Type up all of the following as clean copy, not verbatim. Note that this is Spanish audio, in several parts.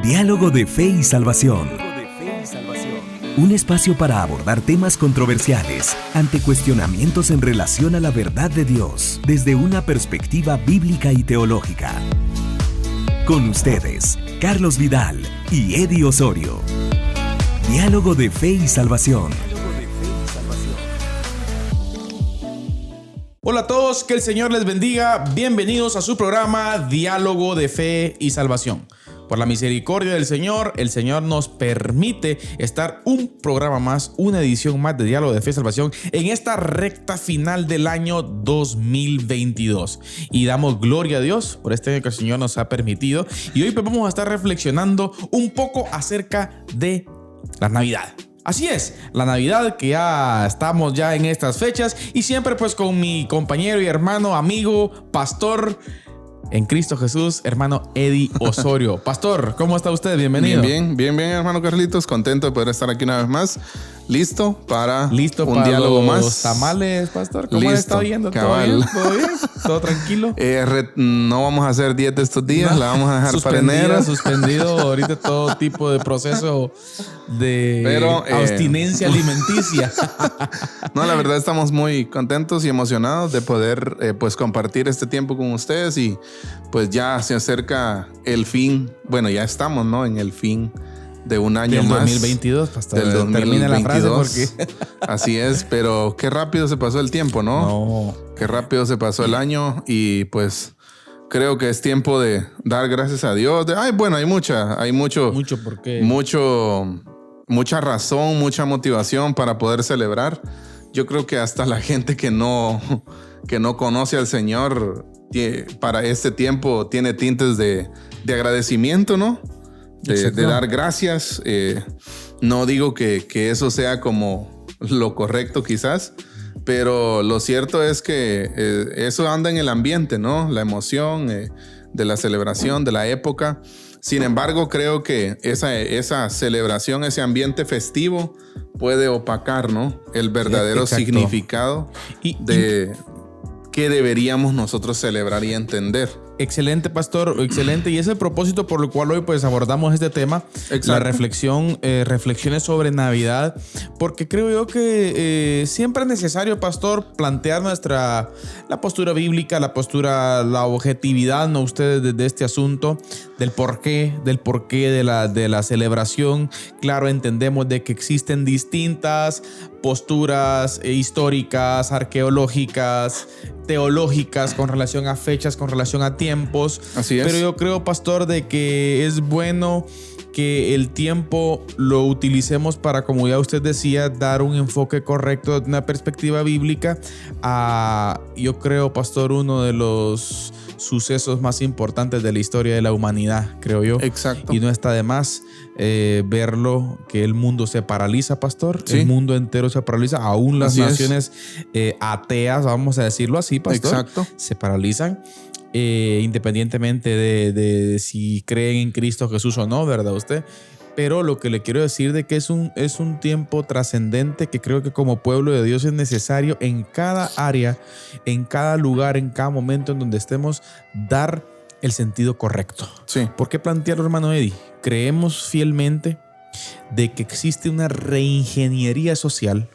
Diálogo de Fe y Salvación. Un espacio para abordar temas controversiales ante cuestionamientos en relación a la verdad de Dios desde una perspectiva bíblica y teológica. Con ustedes, Carlos Vidal y Eddie Osorio. Diálogo de Fe y Salvación. Hola a todos, que el Señor les bendiga. Bienvenidos a su programa Diálogo de Fe y Salvación. Por la misericordia del Señor, el Señor nos permite estar un programa más, una edición más de Diálogo de Fe y Salvación en esta recta final del año 2022. Y damos gloria a Dios por este año que el Señor nos ha permitido. Y hoy pues vamos a estar reflexionando un poco acerca de la Navidad. Así es, la Navidad, que ya estamos ya en estas fechas, y siempre pues con mi compañero y hermano, amigo, pastor en Cristo Jesús, hermano Eddie Osorio. Pastor, ¿cómo está usted? Bienvenido. Bien, hermano Carlitos. Contento de poder estar aquí una vez más. ¿Listo para un para diálogo los más? Tamales, pastor. ¿Cómo le está yendo? Cabal. ¿Todo bien? ¿Todo tranquilo? No vamos a hacer dieta estos días. La vamos a dejar para enero. Suspendido ahorita todo tipo de proceso de abstinencia alimenticia. No, la verdad estamos muy contentos y emocionados de poder pues compartir este tiempo con ustedes, y pues ya se acerca el fin. Bueno, ya estamos, ¿no? En el fin de un año del más. 2022, pastor. Del 2022. Termina la frase porque... Así es, pero qué rápido se pasó el tiempo, ¿no? No. Qué rápido se pasó el año, y pues creo que es tiempo de dar gracias a Dios. Hay mucha razón, mucha motivación para poder celebrar. Yo creo que hasta la gente que no conoce al Señor para este tiempo tiene tintes de agradecimiento, ¿no? De dar gracias. No digo que eso sea como lo correcto quizás, pero lo cierto es que eso anda en el ambiente, ¿no? La emoción de la celebración, de la época. Sin embargo, creo que esa celebración, ese ambiente festivo puede opacar, ¿no? El verdadero significado de qué deberíamos nosotros celebrar y entender. Excelente, pastor, excelente. Y es el propósito por el cual hoy pues abordamos este tema. Exacto. La reflexión, reflexiones sobre Navidad, porque creo yo que siempre es necesario, pastor, plantear la postura bíblica, la objetividad, ¿no? Ustedes desde este asunto del porqué de la celebración. Claro, entendemos de que existen distintas posturas históricas, arqueológicas, teológicas con relación a fechas, con relación a tiempos. Así es. Pero yo creo, pastor, de que es bueno que el tiempo lo utilicemos para, como ya usted decía, dar un enfoque correcto de una perspectiva bíblica a, yo creo, pastor, uno de los sucesos más importantes de la historia de la humanidad, creo yo. Exacto. Y no está de más verlo, que el mundo se paraliza, pastor. Sí. El mundo entero se paraliza. Aún las naciones ateas, vamos a decirlo así, pastor. Exacto. Se paralizan. Independientemente de si creen en Cristo Jesús o no, ¿verdad usted? Pero lo que le quiero decir de que es un tiempo trascendente que creo que como pueblo de Dios es necesario en cada área, en cada lugar, en cada momento en donde estemos, dar el sentido correcto. Sí. ¿Por qué plantearlo, hermano Eddie? Creemos fielmente de que existe una reingeniería social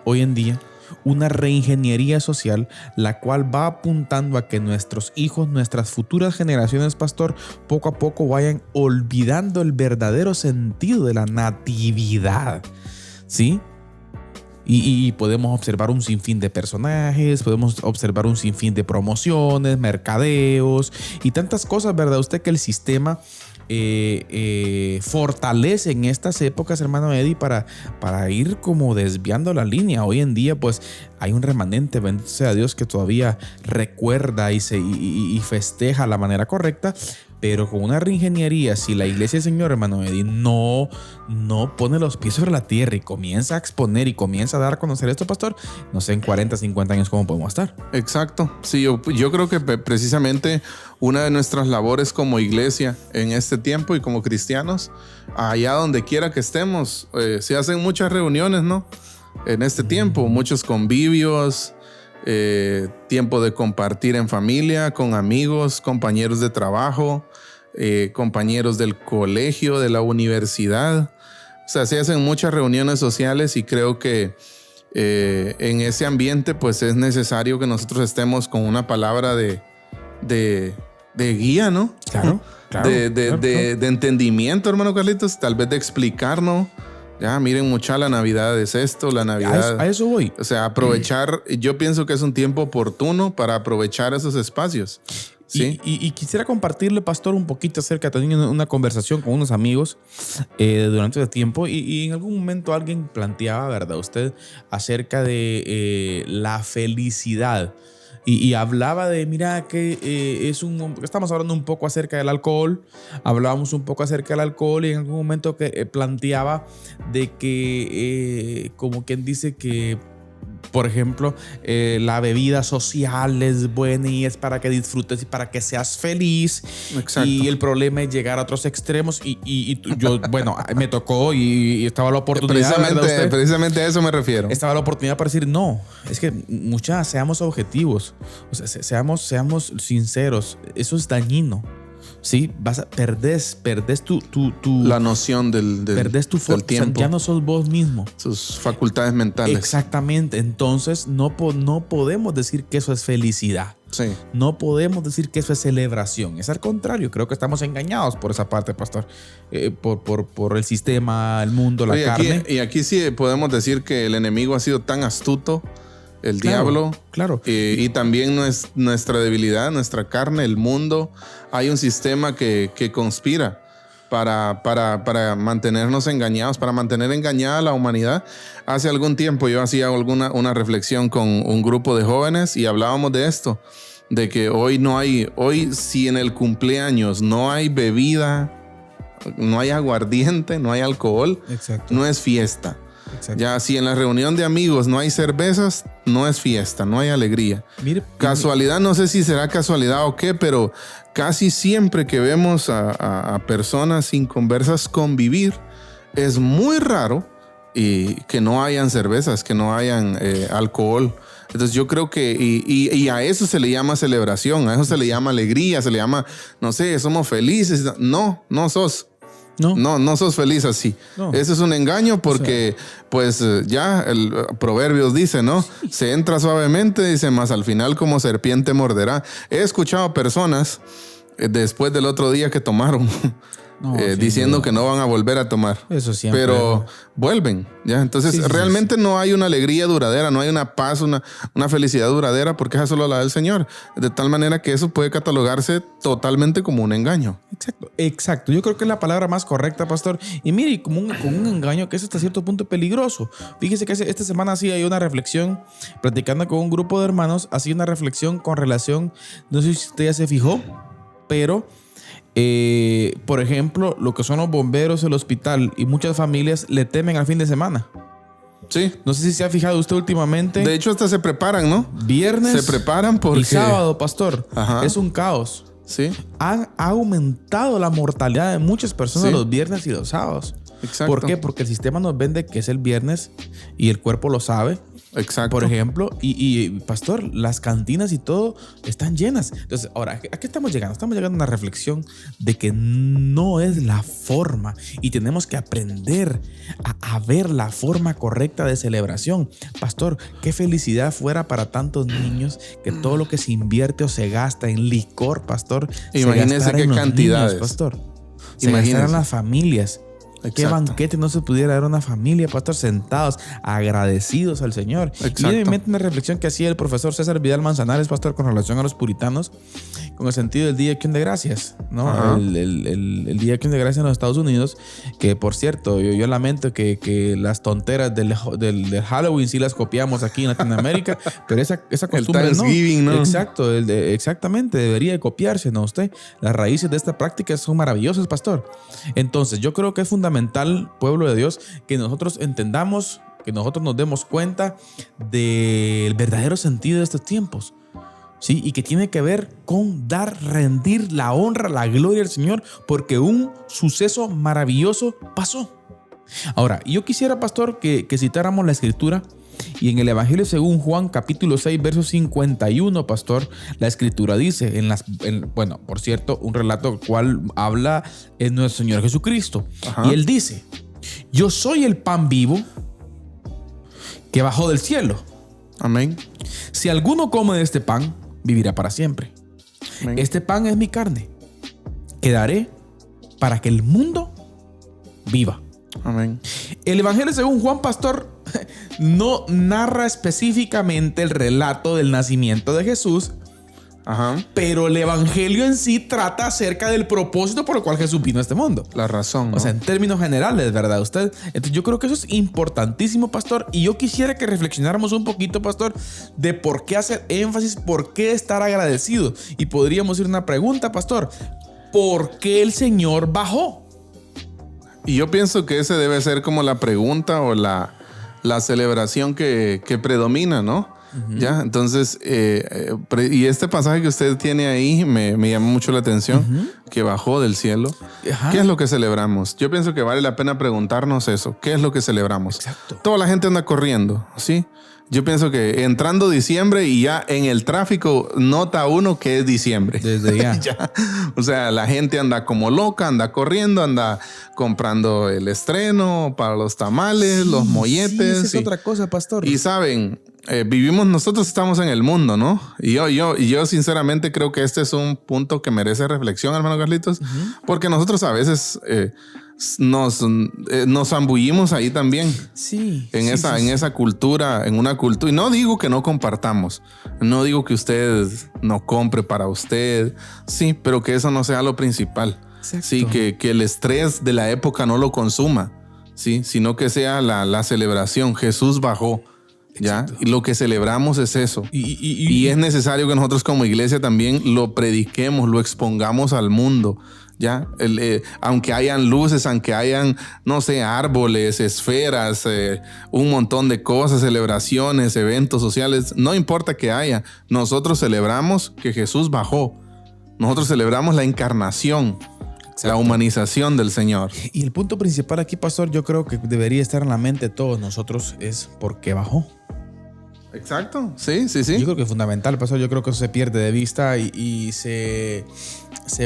hoy en día, una reingeniería social, la cual va apuntando a que nuestros hijos, nuestras futuras generaciones, pastor, poco a poco vayan olvidando el verdadero sentido de la natividad, ¿sí? Y podemos observar un sinfín de personajes, podemos observar un sinfín de promociones, mercadeos y tantas cosas, ¿verdad usted? Que el sistema fortalece en estas épocas, hermano Eddie, para ir como desviando la línea. Hoy en día pues hay un remanente, bendito sea Dios, que todavía recuerda y festeja la manera correcta, pero con una reingeniería. Si la iglesia del Señor, hermano Eddie, no pone los pies sobre la tierra y comienza a exponer y comienza a dar a conocer esto, pastor, no sé en 40, 50 años cómo podemos estar. Exacto. Sí, yo creo que precisamente una de nuestras labores como iglesia en este tiempo y como cristianos, allá donde quiera que estemos, se hacen muchas reuniones, ¿no? En este tiempo, muchos convivios, tiempo de compartir en familia, con amigos, compañeros de trabajo, compañeros del colegio, de la universidad. O sea, se hacen muchas reuniones sociales y creo que en ese ambiente pues es necesario que nosotros estemos con una palabra de guía, ¿no? Claro. De entendimiento, hermano Carlitos, tal vez de explicarnos. Ya, miren, mucha, la Navidad es esto, la Navidad. A eso voy. O sea, aprovechar, yo pienso que es un tiempo oportuno para aprovechar esos espacios. ¿Sí? Y quisiera compartirle, pastor, un poquito acerca, también una conversación con unos amigos durante ese tiempo y en algún momento alguien planteaba, ¿verdad? Usted acerca de la felicidad. Y hablaba de, mira, que estamos hablando un poco acerca del alcohol, hablábamos un poco acerca del alcohol y en algún momento que planteaba de que, como quien dice que, por ejemplo, la bebida social es buena y es para que disfrutes y para que seas feliz. Exacto. Y el problema es llegar a otros extremos y yo, bueno, me tocó y estaba la oportunidad. Precisamente a eso me refiero. Estaba la oportunidad para decir, no, es que muchachos, seamos objetivos, o sea, seamos sinceros, eso es dañino. Sí, perdés tu la noción del tiempo. O sea, ya no sos vos mismo. Sus facultades mentales. Exactamente. Entonces no podemos decir que eso es felicidad. Sí. No podemos decir que eso es celebración. Es al contrario. Creo que estamos engañados por esa parte, pastor. Por el sistema, el mundo, la carne. Y aquí sí podemos decir que el enemigo ha sido tan astuto. El diablo. Claro. Y también nuestra debilidad, nuestra carne, el mundo. Hay un sistema que conspira para mantenernos engañados, para mantener engañada a la humanidad. Hace algún tiempo yo hacía una reflexión con un grupo de jóvenes y hablábamos de esto, de que hoy si en el cumpleaños no hay bebida, no hay aguardiente, no hay alcohol, exacto, no es fiesta. Exacto. Ya, si en la reunión de amigos no hay cervezas, no es fiesta, no hay alegría. Casualidad, no sé si será casualidad o qué, pero casi siempre que vemos a personas sin conversas convivir, es muy raro que no hayan cervezas, que no hayan alcohol. Entonces yo creo que, y a eso se le llama celebración, a eso se le llama alegría, se le llama, no sé, somos felices. No sos. No sos feliz así. No. Eso es un engaño porque, pues, ya el Proverbios dice, ¿no? Se entra suavemente, dice, más al final como serpiente morderá. He escuchado personas después del otro día que tomaron, diciendo que no van a volver a tomar. Eso siempre. Pero vuelven, ¿ya? Entonces, realmente no hay una alegría duradera, no hay una paz, una felicidad duradera, porque esa solo la da el Señor. De tal manera que eso puede catalogarse totalmente como un engaño. Exacto. Yo creo que es la palabra más correcta, pastor. Y mire, como un engaño que es hasta cierto punto peligroso. Fíjese que esta semana sí hay una reflexión, platicando con un grupo de hermanos, así una reflexión con relación, no sé si usted ya se fijó, pero por ejemplo, lo que son los bomberos, el hospital y muchas familias le temen al fin de semana. Sí. No sé si se ha fijado usted últimamente. De hecho, hasta se preparan, ¿no? Viernes. Se preparan porque... Y sábado, pastor. Ajá. Es un caos. Sí. Ha aumentado la mortalidad de muchas personas los viernes y los sábados. Exacto. ¿Por qué? Porque el sistema nos vende que es el viernes y el cuerpo lo sabe. Exacto. Por ejemplo, y pastor, las cantinas y todo están llenas. Entonces, ahora, ¿a qué estamos llegando? Estamos llegando a una reflexión de que no es la forma y tenemos que aprender a ver la forma correcta de celebración. Pastor, qué felicidad fuera para tantos niños que todo lo que se invierte o se gasta en licor, pastor, imagínese qué cantidades, niños, pastor. Se gastaran las familias. Exacto. Qué banquete no se pudiera dar a una familia, pastor, sentados, agradecidos al Señor. Exacto. Y me mente una reflexión que hacía el profesor César Vidal Manzanares, pastor, con relación a los puritanos, con el sentido del Día de Acción de Gracias, ¿no? El Día de Acción de Gracias en los Estados Unidos, que por cierto, yo lamento que las tonteras del Halloween sí las copiamos aquí en Latinoamérica, pero esa costumbre el Thanksgiving, ¿no? Exacto, exactamente, debería de copiarse, ¿no? Usted, las raíces de esta práctica son maravillosas, pastor. Entonces, yo creo que es fundamental, pueblo de Dios, que nosotros entendamos, que nosotros nos demos cuenta del verdadero sentido de estos tiempos. ¿Sí? Y que tiene que ver con rendir la honra, la gloria al Señor, porque un suceso maravilloso pasó. Ahora, yo quisiera, pastor, que citáramos la escritura Y en el Evangelio según Juan, capítulo 6, verso 51, pastor, la escritura dice, bueno, por cierto, un relato cual habla en nuestro Señor Jesucristo. Ajá. Y él dice, yo soy el pan vivo que bajó del cielo. Amén. Si alguno come de este pan, vivirá para siempre. Amén. Este pan es mi carne, que daré para que el mundo viva. Amén. El Evangelio según Juan, pastor, no narra específicamente el relato del nacimiento de Jesús, Ajá. pero el Evangelio en sí trata acerca del propósito por el cual Jesús vino a este mundo. La razón, ¿no? O sea, en términos generales, ¿verdad? Entonces yo creo que eso es importantísimo, pastor. Y yo quisiera que reflexionáramos un poquito, pastor, de por qué hacer énfasis, por qué estar agradecido. Y podríamos ir a una pregunta, pastor. ¿Por qué el Señor bajó? Y yo pienso que ese debe ser como la pregunta o la celebración que predomina, ¿no? Uh-huh. Ya, entonces, y este pasaje que usted tiene ahí me llama mucho la atención, uh-huh, que bajó del cielo. Ajá. ¿Qué es lo que celebramos? Yo pienso que vale la pena preguntarnos eso. ¿Qué es lo que celebramos? Exacto. Toda la gente anda corriendo, ¿sí? Yo pienso que entrando diciembre y ya en el tráfico nota uno que es diciembre. Desde ya. Ya. O sea, la gente anda como loca, anda corriendo, anda comprando el estreno para los tamales, sí, los molletes. Sí, esa es otra cosa, pastor. Y saben, nosotros estamos en el mundo, ¿no? Y yo sinceramente creo que este es un punto que merece reflexión, hermano Carlitos, uh-huh, porque nosotros a veces nos zambullimos ahí también. Sí. En esa cultura, en una cultura. Y no digo que no compartamos. No digo que usted no compre para usted. Sí, pero que eso no sea lo principal. Exacto. Sí, que el estrés de la época no lo consuma. Sí, sino que sea la celebración. Jesús bajó. ¿Ya? Y lo que celebramos es eso. Y es necesario que nosotros como iglesia también lo prediquemos, lo expongamos al mundo. ¿Ya? Aunque hayan luces, aunque hayan, no sé, árboles, esferas, un montón de cosas, celebraciones, eventos sociales, no importa que haya, nosotros celebramos que Jesús bajó. Nosotros celebramos la encarnación. Exacto. La humanización del Señor. Y el punto principal aquí, pastor, yo creo que debería estar en la mente de todos nosotros es ¿por qué bajó? Exacto, sí. Yo creo que es fundamental, pastor. Yo creo que eso se pierde de vista y se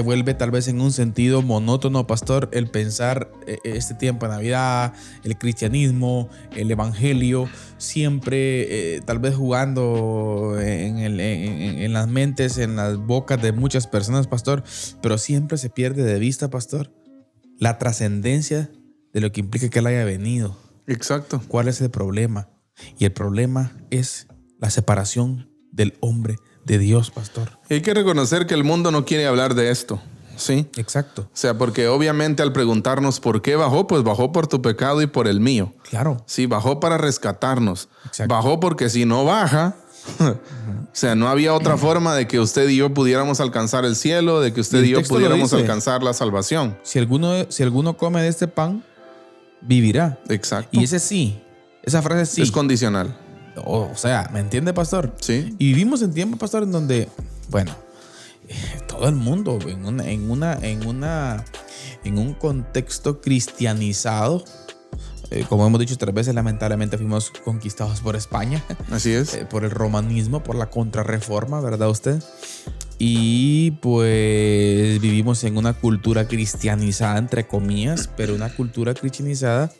vuelve tal vez en un sentido monótono, pastor, el pensar este tiempo de Navidad, el cristianismo, el evangelio, siempre tal vez jugando en las mentes, en las bocas de muchas personas, pastor, pero siempre se pierde de vista, pastor, la trascendencia de lo que implica que Él haya venido. Exacto. ¿Cuál es el problema? Y el problema es la separación del hombre de Dios, pastor. Hay que reconocer que el mundo no quiere hablar de esto, ¿sí? Exacto. O sea, porque obviamente al preguntarnos por qué bajó, pues bajó por tu pecado y por el mío. Claro. Sí, bajó para rescatarnos. Exacto. Bajó porque si no baja, o sea, no había otra forma de que usted y yo pudiéramos alcanzar el cielo, de que usted y yo pudiéramos alcanzar la salvación. Si alguno come de este pan, vivirá. Exacto. Y esa frase sí. Es condicional. O sea, ¿me entiende, pastor? Sí. Y vivimos en tiempos, pastor, en donde, bueno, todo el mundo en un contexto cristianizado, como hemos dicho 3 veces, lamentablemente fuimos conquistados por España. Así es. Por el romanismo, por la contrarreforma, ¿verdad usted? Y pues vivimos en una cultura cristianizada, entre comillas, pero una cultura cristianizada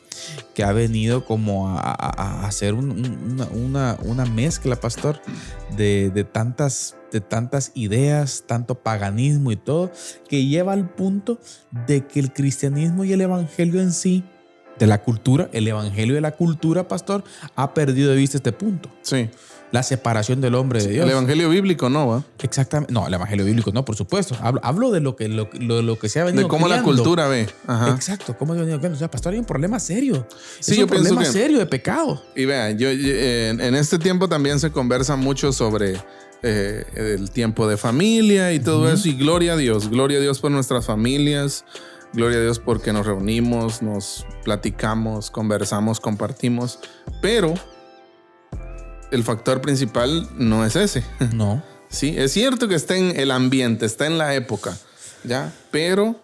que ha venido como a hacer una mezcla, pastor, de tantas ideas, tanto paganismo y todo, que lleva al punto de que el cristianismo y el evangelio en sí, de la cultura, el evangelio de la cultura, pastor, ha perdido de vista este punto. Sí. La separación del hombre de Dios. El evangelio bíblico no, ¿va? Exactamente. No, el evangelio bíblico no, por supuesto. Hablo de lo que se ha venido de cómo criando. La cultura ve. Ajá. Exacto, cómo se ha venido criando. O sea, pastor, hay un problema serio. Sí, es yo un problema pienso que, serio de pecado. Y vean, en este tiempo también se conversa mucho sobre el tiempo de familia y todo eso. Y gloria a Dios por nuestras familias. Gloria a Dios porque nos reunimos, nos platicamos, conversamos, compartimos. Pero el factor principal no es ese. No. Sí, es cierto que está en el ambiente, está en la época, ¿ya? Pero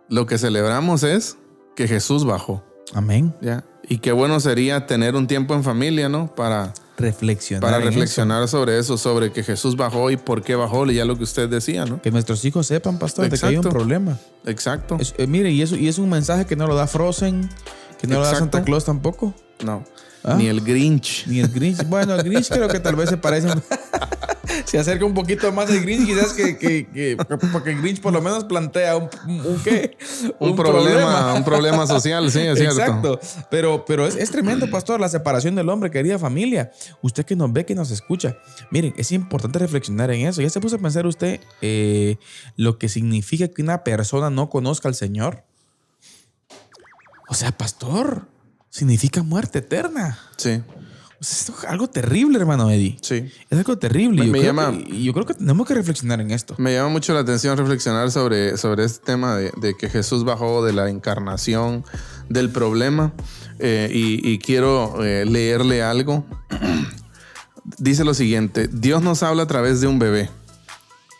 lo que celebramos es que Jesús bajó. Amén. ¿Ya? Y qué bueno sería tener un tiempo en familia, ¿no? Para reflexionar sobre eso, sobre que Jesús bajó y por qué bajó, ya lo que usted decía, ¿no? Que nuestros hijos sepan, pastor, de que hay un problema. Exacto. Mire, y es un mensaje que no lo da Frozen, que no lo da Santa Claus tampoco. No. Ni el Grinch. Ni el Grinch. Bueno, el Grinch creo que tal vez se parece. Se acerca un poquito más del Grinch, quizás porque el Grinch por lo menos plantea un problema social, sí, es cierto. Exacto. Pero es tremendo, pastor, la separación del hombre, querida familia. Usted que nos ve, que nos escucha. Miren, es importante reflexionar en eso. ¿Ya se puso a pensar usted lo que significa que una persona no conozca al Señor? O sea, pastor, significa muerte eterna. Sí. O sea, esto es algo terrible, hermano Eddie. Sí. Es algo terrible. Yo creo que tenemos que reflexionar en esto. Me llama mucho la atención reflexionar sobre este tema de que Jesús bajó, de la encarnación, del problema. Y quiero leerle algo. Dice lo siguiente: Dios nos habla a través de un bebé.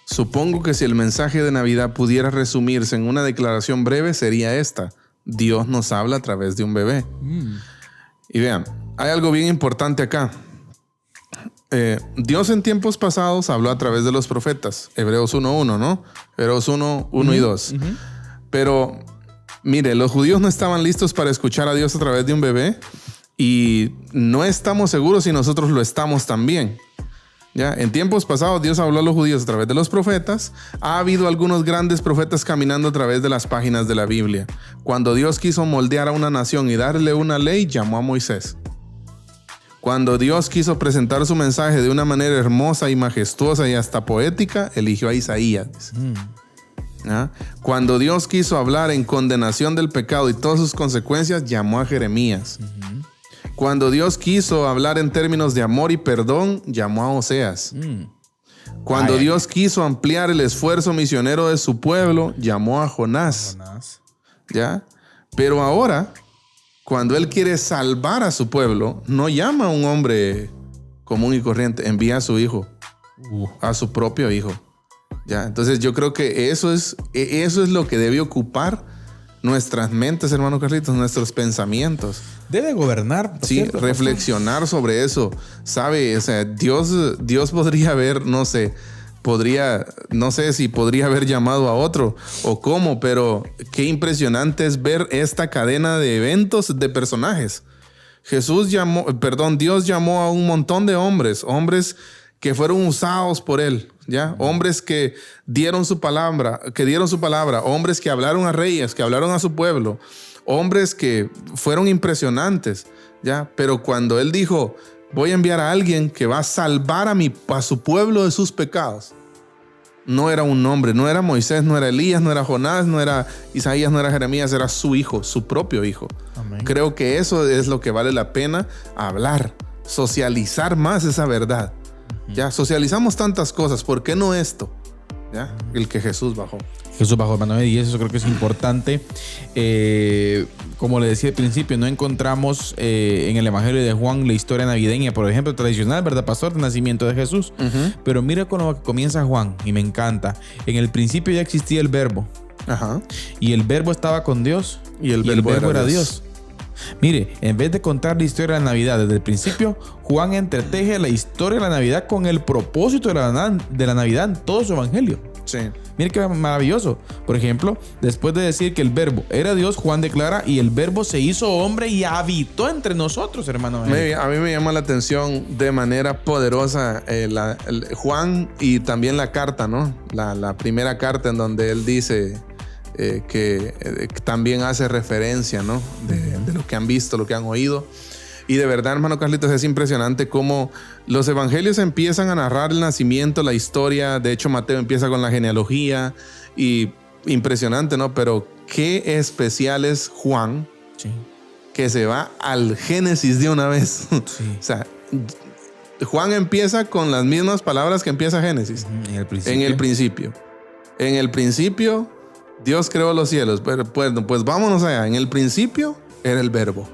Supongo que si el mensaje de Navidad pudiera resumirse en una declaración breve, sería esta: Dios nos habla a través de un bebé. Y vean, hay algo bien importante acá. Dios en tiempos pasados habló a través de los profetas. Hebreos 1:1, ¿no? Hebreos 1:1 y 2. Pero, mire, los judíos no estaban listos para escuchar a Dios a través de un bebé. Y no estamos seguros si nosotros lo estamos también. ¿Ya? En tiempos pasados Dios habló a los judíos a través de los profetas. Ha habido algunos grandes profetas caminando a través de las páginas de la Biblia. Cuando Dios quiso moldear a una nación y darle una ley, llamó a Moisés. Cuando Dios quiso presentar su mensaje de una manera hermosa y majestuosa y hasta poética, eligió a Isaías. ¿Ya? Cuando Dios quiso hablar en condenación del pecado y todas sus consecuencias, llamó a Jeremías. Cuando Dios quiso hablar en términos de amor y perdón, llamó a Oseas. Cuando Dios quiso ampliar el esfuerzo misionero de su pueblo, llamó a Jonás. ¿Ya? Pero ahora, cuando Él quiere salvar a su pueblo, no llama a un hombre común y corriente, envía a su hijo, a su propio hijo. ¿Ya? Entonces yo creo que eso es lo que debe ocupar nuestras mentes, hermano Carlitos, nuestros pensamientos. Debe gobernar. Sí, reflexionar sobre eso. ¿Sabe? O sea, Dios podría haber, no sé si podría haber llamado a otro o cómo, pero qué impresionante es ver esta cadena de eventos de personajes. Dios llamó a un montón de hombres que fueron usados por Él. ¿Ya? Hombres que dieron su palabra, hombres que hablaron a reyes, que hablaron a su pueblo, hombres que fueron impresionantes, ¿ya? Pero cuando Él dijo, voy a enviar a alguien que va a salvar a su pueblo de sus pecados, no era un hombre, no era Moisés, no era Elías, no era Jonás, no era Isaías, no era Jeremías, era su hijo, su propio hijo. Amén. Creo que eso es lo que vale la pena hablar, socializar más esa verdad. Ya, socializamos tantas cosas, ¿por qué no esto? ¿Ya? El que Jesús bajó. Jesús bajó, hermano, y eso creo que es importante. Como le decía al principio, no encontramos en el Evangelio de Juan la historia navideña, por ejemplo, tradicional, ¿verdad, pastor? El nacimiento de Jesús. Pero mira con lo que comienza Juan, y me encanta. En el principio ya existía el verbo. Y el verbo estaba con Dios. Y el verbo era Dios. Mire, en vez de contar la historia de la Navidad desde el principio, Juan entreteje la historia de la Navidad con el propósito de la Navidad en todo su evangelio. Sí. Mire qué maravilloso. Por ejemplo, después de decir que el verbo era Dios, Juan declara: y el verbo se hizo hombre y habitó entre nosotros, hermano. A mí me llama la atención de manera poderosa Juan, y también la carta, ¿no? La primera carta, en donde él dice que también hace referencia, ¿no? De lo que han visto, lo que han oído. Y de verdad, hermano Carlitos, es impresionante cómo los evangelios empiezan a narrar el nacimiento, la historia. De hecho, Mateo empieza con la genealogía, y impresionante, ¿no? Pero qué especial es Juan, sí, que se va al Génesis de una vez. Sí. O sea, Juan empieza con las mismas palabras que empieza Génesis. En el principio Dios creó los cielos. Pero, pues vámonos allá. En el principio era el verbo.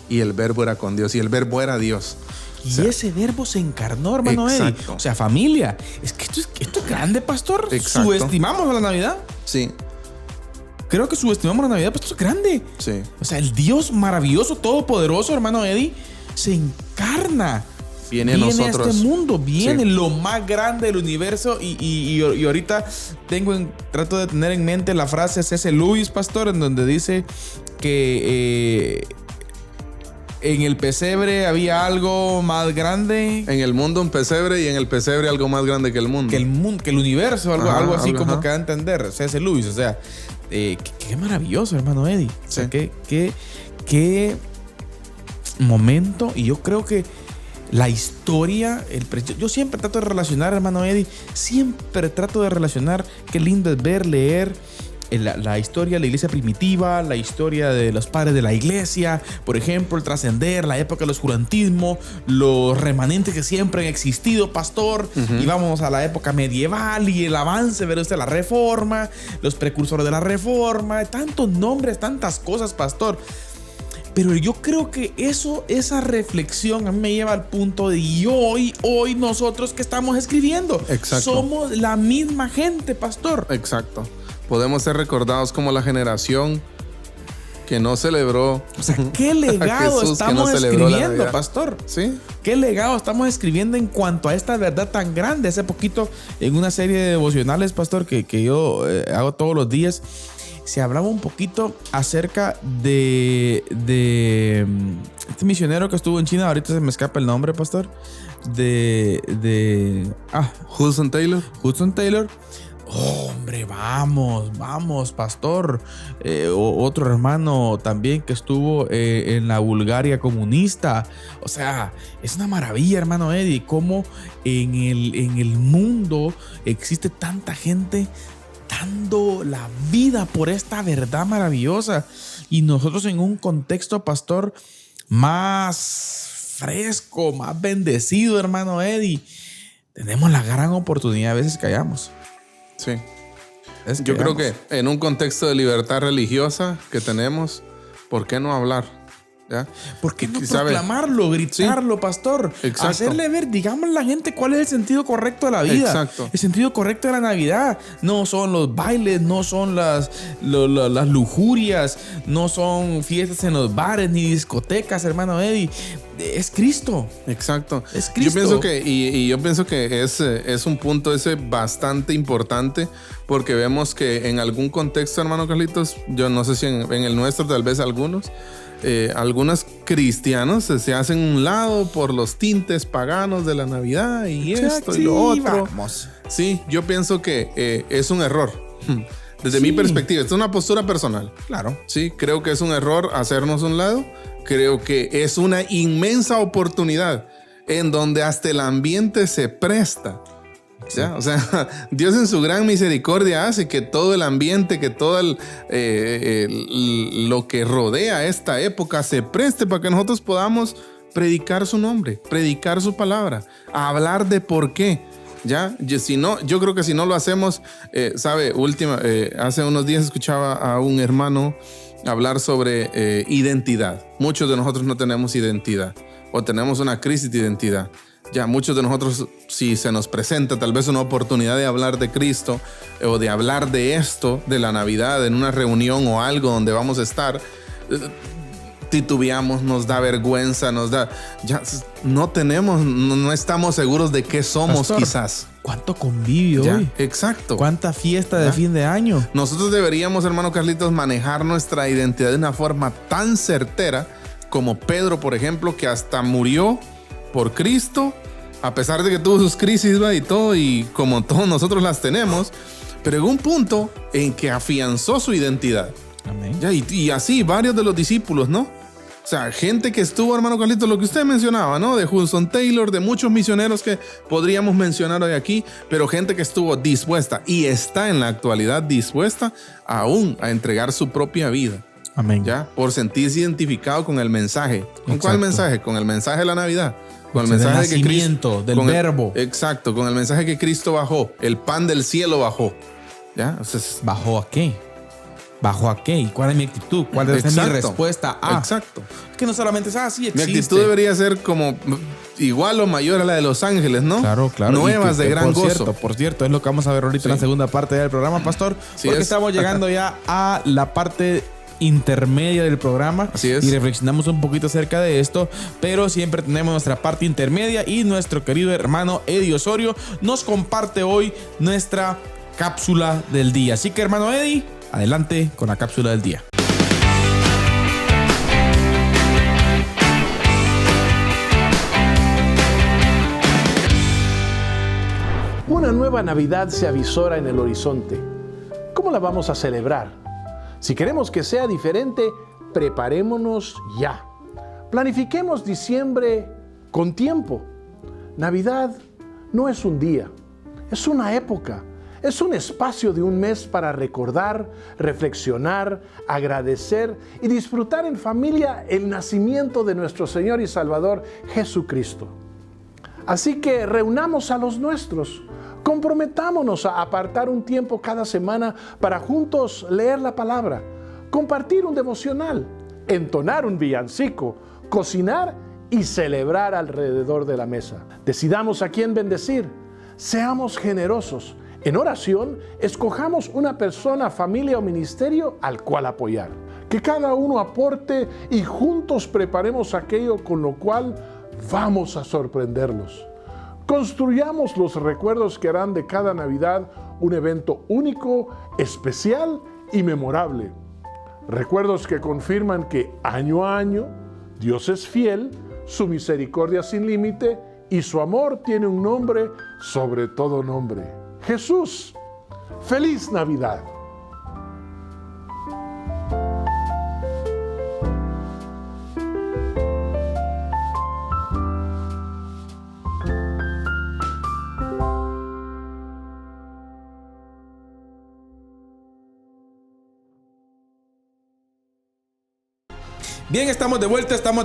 Y el verbo era con Dios. Y el verbo era Dios. Y ese verbo se encarnó, hermano Eddie. O sea, familia. Es que esto es grande, pastor. Exacto. ¿Subestimamos a la Navidad? Sí. creo que subestimamos la Navidad, pues esto es grande. Sí. O sea, el Dios maravilloso, todopoderoso, hermano Eddie, se encarna. Viene a nosotros. A este mundo, viene Sí. lo más grande del universo. Y ahorita trato de tener en mente la frase de C.S. Lewis, pastor, en donde dice que en el pesebre había algo más grande. En el mundo un pesebre y en el pesebre algo más grande que el mundo. Que el universo, algo así como ajá. que da a entender. C.S. Lewis, o sea, qué maravilloso, hermano Eddie. O sea, Sí. qué momento. Y yo creo que la historia, yo siempre trato de relacionar, hermano Eddie, siempre trato de relacionar, qué lindo es ver, leer la historia de la iglesia primitiva, la historia de los padres de la iglesia, por ejemplo, el trascender, la época del oscurantismo, los remanentes que siempre han existido, pastor, y vamos a la época medieval y el avance, ¿verdad usted? La reforma, los precursores de la reforma, tantos nombres, tantas cosas, pastor. Pero yo creo que esa reflexión a mí me lleva al punto de hoy nosotros que estamos escribiendo. Exacto. Somos la misma gente, pastor. Exacto. Podemos ser recordados como la generación que no celebró. O sea, ¿qué legado Jesús, estamos que no celebró la escribiendo, Navidad. pastor? Sí. ¿Qué legado estamos escribiendo en cuanto a esta verdad tan grande? Hace poquito, en una serie de devocionales, pastor, que yo hago todos los días, se hablaba un poquito acerca de este misionero que estuvo en China. Ahorita se me escapa el nombre, pastor. Hudson Taylor. Hudson Taylor. Hombre, vamos, pastor. Otro hermano también que estuvo en la Bulgaria comunista. O sea, es una maravilla, hermano Eddie, cómo en el mundo existe tanta gente dando la vida por esta verdad maravillosa. Y nosotros en un contexto, pastor, más fresco, más bendecido, hermano Eddie, tenemos la gran oportunidad. A veces callamos. Sí. Yo creo que en un contexto de libertad religiosa que tenemos, ¿por qué no hablar? ¿Ya? ¿Por qué no ¿Sabe? proclamarlo, gritarlo, pastor? Exacto. Hacerle ver, digamos a la gente cuál es el sentido correcto de la vida. Exacto. El sentido correcto de la Navidad. No son los bailes, no son las lujurias, no son fiestas en los bares ni discotecas, hermano Eddie. Es Cristo. Exacto. Es Cristo. Yo pienso que, yo pienso que es un punto ese bastante importante, porque vemos que en algún contexto, hermano Carlitos, yo no sé si en el nuestro, tal vez algunos cristianos se hacen un lado por los tintes paganos de la Navidad y esto y lo otro. Vamos. Sí, yo pienso que es un error. Desde mi perspectiva, esta es una postura personal. Claro. Sí, creo que es un error hacernos un lado. Creo que es una inmensa oportunidad en donde hasta el ambiente se presta. ¿Ya? O sea, Dios en su gran misericordia hace que todo el ambiente, que todo lo que rodea esta época se preste para que nosotros podamos predicar su nombre, predicar su palabra, hablar de por qué. ¿Ya? Yo creo que si no lo hacemos, hace unos días escuchaba a un hermano hablar sobre identidad. Muchos de nosotros no tenemos identidad o tenemos una crisis de identidad. Ya muchos de nosotros, si se nos presenta tal vez una oportunidad de hablar de Cristo o de hablar de esto, de la Navidad, en una reunión o algo donde vamos a estar, titubeamos, nos da vergüenza, no estamos seguros de qué somos, pastor, quizás. ¿Cuánto convivio hoy? Exacto. ¿Cuánta fiesta de fin de año? Nosotros deberíamos, hermano Carlitos, manejar nuestra identidad de una forma tan certera como Pedro, por ejemplo, que hasta murió por Cristo, a pesar de que tuvo sus crisis, ¿va? Y todo, y como todos nosotros las tenemos, pero en un punto en que afianzó su identidad. Amén. Ya, y así varios de los discípulos, ¿no? O sea, gente que estuvo, hermano Carlitos, lo que usted mencionaba, ¿no? De Hudson Taylor, de muchos misioneros que podríamos mencionar hoy aquí, pero gente que estuvo dispuesta y está en la actualidad dispuesta aún a entregar su propia vida. Amén. ¿Ya? Por sentirse identificado con el mensaje. ¿Con Exacto. cuál mensaje? Con el mensaje de la Navidad. Con el Del mensaje de que nacimiento, del verbo. Exacto, con el mensaje que Cristo bajó. El pan del cielo bajó. ¿Ya? O sea, ¿Bajó a qué? ¿Bajó a qué? ¿Y cuál es mi actitud? ¿Cuál es mi respuesta a? Exacto. Es que no solamente es sí existe. Mi actitud debería ser como, igual o mayor a la de los ángeles, ¿no? Claro. Nuevas de gran gozo. Por cierto, es lo que vamos a ver ahorita en la segunda parte del programa, pastor. Porque estamos llegando ya a la parte intermedia del programa. Así es. Y reflexionamos un poquito acerca de esto, pero siempre tenemos nuestra parte intermedia y nuestro querido hermano Eddie Osorio nos comparte hoy nuestra cápsula del día. Así que, hermano Eddie, adelante con la cápsula del día. Una nueva Navidad se avisora en el horizonte. ¿Cómo la vamos a celebrar? Si queremos que sea diferente, preparémonos ya. Planifiquemos diciembre con tiempo. Navidad no es un día, es una época. Es un espacio de un mes para recordar, reflexionar, agradecer y disfrutar en familia el nacimiento de nuestro Señor y Salvador Jesucristo. Así que reunamos a los nuestros. Comprometámonos a apartar un tiempo cada semana para juntos leer la palabra, compartir un devocional, entonar un villancico, cocinar y celebrar alrededor de la mesa. Decidamos a quién bendecir. Seamos generosos. En oración, escojamos una persona, familia o ministerio al cual apoyar. Que cada uno aporte y juntos preparemos aquello con lo cual vamos a sorprenderlos. Construyamos los recuerdos que harán de cada Navidad un evento único, especial y memorable. Recuerdos que confirman que año a año Dios es fiel, su misericordia sin límite y su amor tiene un nombre sobre todo nombre. Jesús. ¡Feliz Navidad! Bien, estamos de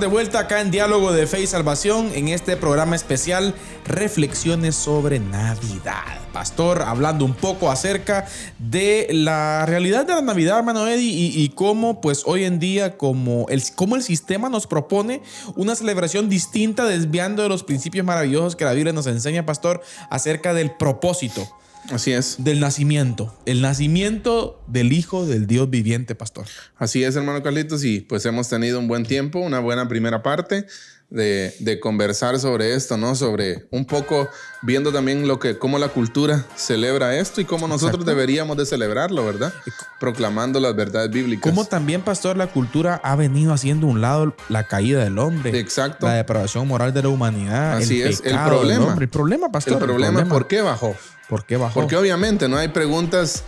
vuelta acá en Diálogo de Fe y Salvación, en este programa especial Reflexiones sobre Navidad. Pastor, hablando un poco acerca de la realidad de la Navidad, hermano Eddie, y cómo pues hoy en día, cómo el sistema nos propone una celebración distinta, desviando de los principios maravillosos que la Biblia nos enseña, pastor, acerca del propósito. Así es. Del nacimiento. El nacimiento del Hijo del Dios viviente, pastor. Así es, hermano Carlitos. Y pues hemos tenido un buen tiempo, una buena primera parte de conversar sobre esto, ¿no? Sobre un poco viendo también cómo la cultura celebra esto y cómo nosotros deberíamos de celebrarlo, ¿verdad? Proclamando las verdades bíblicas. Cómo también, pastor, la cultura ha venido haciendo a un lado la caída del hombre. Exacto. La depravación moral de la humanidad. Así es. El problema, pastor. El problema, ¿por qué bajó? ¿Por qué bajó? Porque obviamente no hay preguntas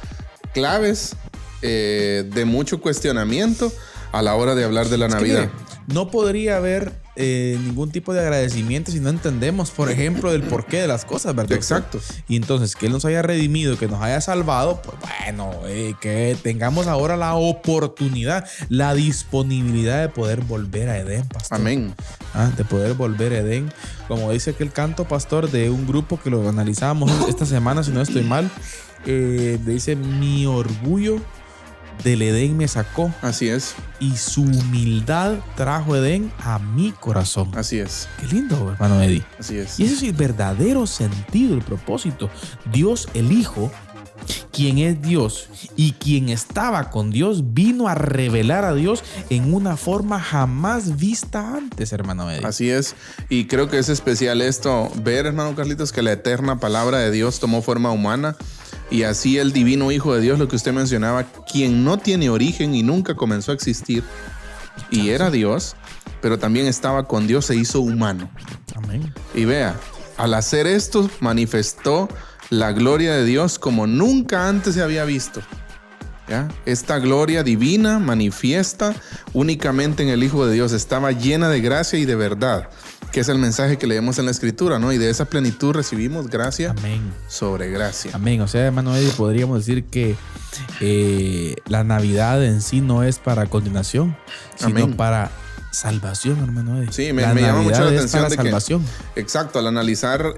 claves de mucho cuestionamiento a la hora de hablar de la Navidad. No podría haber ningún tipo de agradecimiento si no entendemos, por ejemplo, del porqué de las cosas, ¿verdad? Exacto. Y entonces, que Él nos haya redimido, que nos haya salvado, pues bueno, que tengamos ahora la oportunidad, la disponibilidad de poder volver a Edén, pastor. Amén. De poder volver a Edén. Como dice aquel canto, pastor, de un grupo que lo analizábamos esta semana, si no estoy mal, dice: mi orgullo del Edén me sacó. Así es. Y su humildad trajo Edén a mi corazón. Así es. Qué lindo, hermano Eddie. Así es. Y ese es el verdadero sentido, el propósito. Dios, el Hijo, quien es Dios y quien estaba con Dios, vino a revelar a Dios en una forma jamás vista antes, hermano Eddie. Así es. Y creo que es especial esto, ver, hermano Carlitos, que la eterna palabra de Dios tomó forma humana. Y así el divino Hijo de Dios, lo que usted mencionaba, quien no tiene origen y nunca comenzó a existir, y era Dios, pero también estaba con Dios, se hizo humano. Amén. Y vea, al hacer esto, manifestó la gloria de Dios como nunca antes se había visto. ¿Ya? Esta gloria divina manifiesta únicamente en el Hijo de Dios. Estaba llena de gracia y de verdad, que es el mensaje que leemos en la Escritura, ¿no? Y de esa plenitud recibimos gracia. Amén. Sobre gracia. Amén. O sea, hermano Eddie, podríamos decir que la Navidad en sí no es para condenación, sino Amén. Para salvación, hermano Eddie. Sí, me llama mucho la atención para de salvación. Que, exacto, al analizar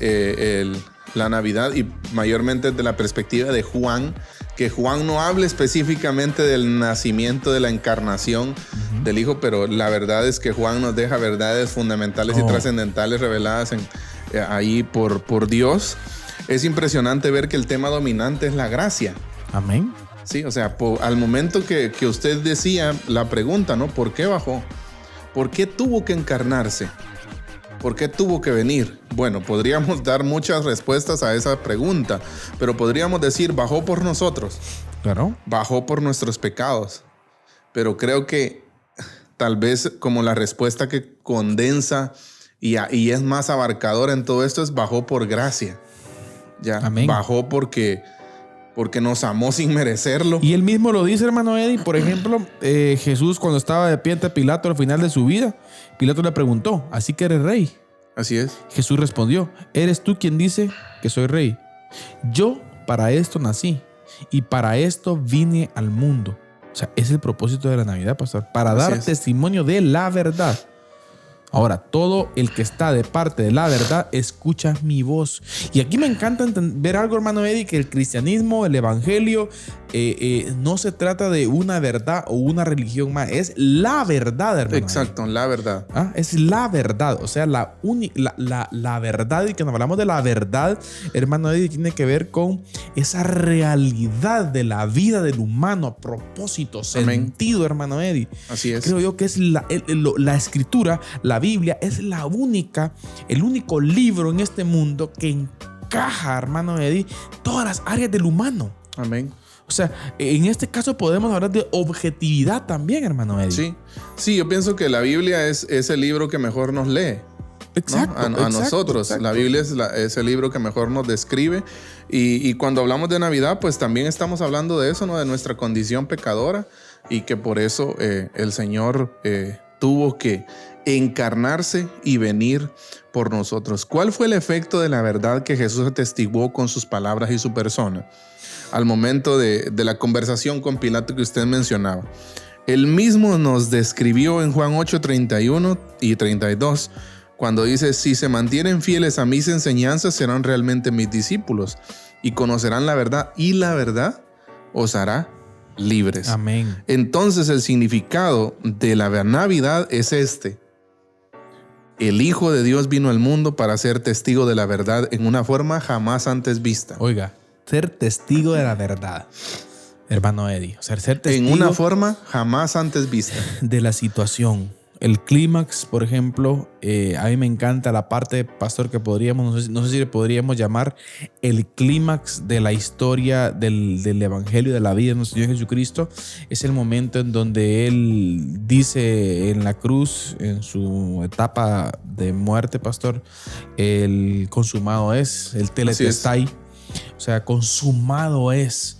la Navidad y mayormente desde la perspectiva de Juan, que Juan no hable específicamente del nacimiento, de la encarnación del Hijo, pero la verdad es que Juan nos deja verdades fundamentales y trascendentales reveladas ahí por Dios. Es impresionante ver que el tema dominante es la gracia. Amén. Sí, o sea, al momento que usted decía la pregunta, ¿no? ¿Por qué bajó? ¿Por qué tuvo que encarnarse? ¿Por qué tuvo que venir? Bueno, podríamos dar muchas respuestas a esa pregunta, pero podríamos decir, bajó por nosotros. Claro. Bajó por nuestros pecados. Pero creo que tal vez como la respuesta que condensa y es más abarcadora en todo esto es bajó por gracia. Ya, amén. Bajó porque nos amó sin merecerlo. Y él mismo lo dice, hermano Eddie. Por ejemplo, Jesús cuando estaba de pie ante Pilato al final de su vida, Pilato le preguntó, ¿así que eres rey? Así es. Jesús respondió, ¿eres tú quien dice que soy rey? Yo para esto nací y para esto vine al mundo. O sea, es el propósito de la Navidad, pastor, para dar testimonio de la verdad. Ahora, todo el que está de parte de la verdad escucha mi voz. Y aquí me encanta ver algo, hermano Eddie, que el cristianismo, el evangelio, no se trata de una verdad o una religión más. Es la verdad, hermano. Exacto, Eddie. la verdad. Es la verdad. O sea, la verdad. Y cuando hablamos de la verdad, hermano Eddie, tiene que ver con esa realidad de la vida del humano, propósito, sentido, hermano Eddie. Así es. Creo yo que es la escritura, la Biblia es el único libro en este mundo que encaja, hermano Eddie, todas las áreas del humano. Amén. O sea, en este caso podemos hablar de objetividad también, hermano Eddie. Sí, yo pienso que la Biblia es el libro que mejor nos lee. Exacto, ¿no? A nosotros. Exacto. La Biblia es el libro que mejor nos describe. Y cuando hablamos de Navidad, pues también estamos hablando de eso, ¿no? De nuestra condición pecadora y que por eso el Señor tuvo que encarnarse y venir por nosotros. ¿Cuál fue el efecto de la verdad que Jesús atestiguó con sus palabras y su persona? Al momento de la conversación con Pilato que usted mencionaba. Él mismo nos describió en Juan 8, 31 y 32, cuando dice, si se mantienen fieles a mis enseñanzas, serán realmente mis discípulos y conocerán la verdad, y la verdad os hará libres. Amén. Entonces el significado de la Navidad es este. El Hijo de Dios vino al mundo para ser testigo de la verdad en una forma jamás antes vista. Oiga, ser testigo de la verdad, hermano Eddie. O sea, ser testigo en una forma jamás antes vista. De la situación. El clímax, por ejemplo, a mí me encanta la parte, pastor, que podríamos, no sé si le podríamos llamar el clímax de la historia del evangelio, de la vida de nuestro Señor Jesucristo. Es el momento en donde Él dice en la cruz, en su etapa de muerte, pastor, el consumado es, el teletestai. O sea, consumado es.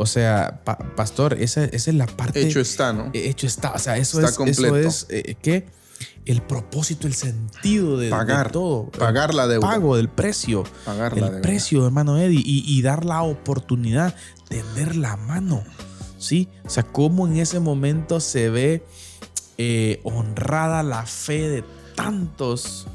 O sea, pastor, esa es la parte... Hecho está, ¿no? Hecho está. O sea, eso está es completo. Eso es ¿qué? El propósito, el sentido de todo. Pagar la deuda. Pago del precio. Pagar la deuda. El precio, hermano Eddie. Y dar la oportunidad, tender la mano. ¿Sí? O sea, cómo en ese momento se ve honrada la fe de tantos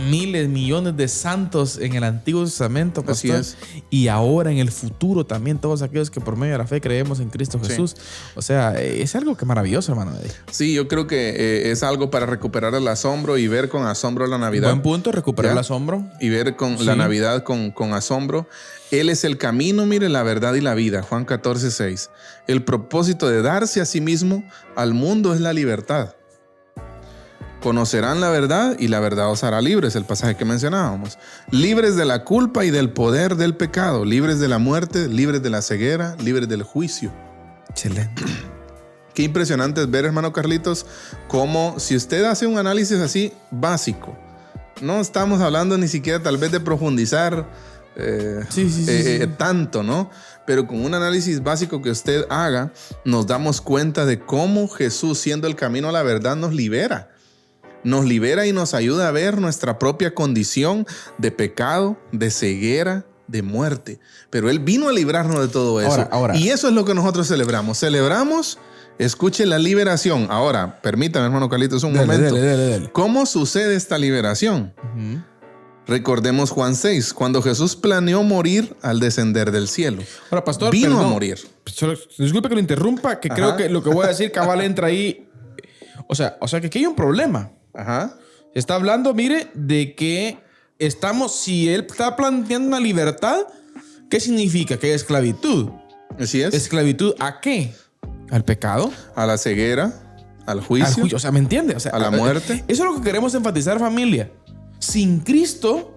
miles, millones de santos en el Antiguo Testamento, pastor. Así es. Y ahora en el futuro también todos aquellos que por medio de la fe creemos en Cristo Jesús. Sí. O sea, es algo que maravilloso, hermano. Sí, yo creo que es algo para recuperar el asombro y ver con asombro la Navidad. Buen punto, recuperar el asombro. Y ver con la Navidad con asombro. Él es el camino, mire, la verdad y la vida. Juan 14:6. El propósito de darse a sí mismo al mundo es la libertad. Conocerán la verdad y la verdad os hará libres, el pasaje que mencionábamos. Libres de la culpa y del poder del pecado, libres de la muerte, libres de la ceguera, libres del juicio. Excelente. Qué impresionante es ver, hermano Carlitos, cómo si usted hace un análisis así básico, no estamos hablando ni siquiera tal vez de profundizar tanto, ¿no? Pero con un análisis básico que usted haga, nos damos cuenta de cómo Jesús, siendo el camino a la verdad, nos libera. Nos libera y nos ayuda a ver nuestra propia condición de pecado, de ceguera, de muerte. Pero Él vino a librarnos de todo eso. Ahora. Y eso es lo que nosotros celebramos. Celebramos, escuche la liberación. Ahora, permítame, hermano Carlitos, un momento. Dale. ¿Cómo sucede esta liberación? Recordemos Juan 6, cuando Jesús planeó morir al descender del cielo. Ahora, pastor, Vino perdón, a morir. Disculpe que lo interrumpa, que creo que lo que voy a decir cabal entra ahí. O sea que aquí hay un problema. Ajá. Está hablando, mire, de que si él está planteando una libertad, ¿qué significa? Que hay esclavitud. Así es. ¿Esclavitud a qué? ¿Al pecado? A la ceguera, al juicio, O sea, ¿me entiende? O sea, a la muerte. Eso es lo que queremos enfatizar, familia. Sin Cristo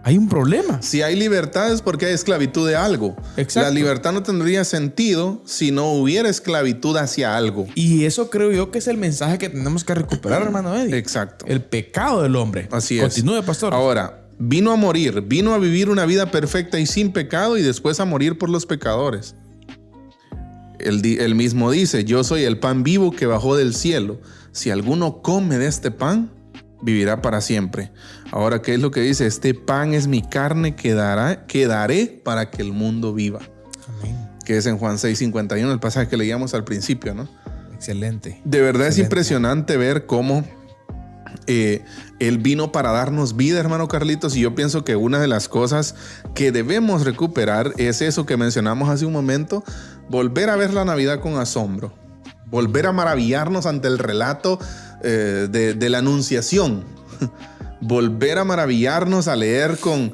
hay un problema. Si hay libertad es porque hay esclavitud de algo. Exacto. La libertad no tendría sentido si no hubiera esclavitud hacia algo. Y eso creo yo que es el mensaje que tenemos que recuperar, hermano Eddie. Exacto. El pecado del hombre. Así es. Continúe, pastor. Ahora, vino a morir, vino a vivir una vida perfecta y sin pecado y después a morir por los pecadores. Él mismo dice, yo soy el pan vivo que bajó del cielo. Si alguno come de este pan, vivirá para siempre. Ahora, ¿qué es lo que dice? Este pan es mi carne que daré para que el mundo viva. Amén. Que es en Juan 6:51, el pasaje que leíamos al principio, ¿no? Excelente. De verdad Excelente. es impresionante ver cómo Él vino para darnos vida, hermano Carlitos, y yo pienso que una de las cosas que debemos recuperar es eso que mencionamos hace un momento, volver a ver la Navidad con asombro, volver a maravillarnos ante el relato de la Anunciación, volver a maravillarnos a leer con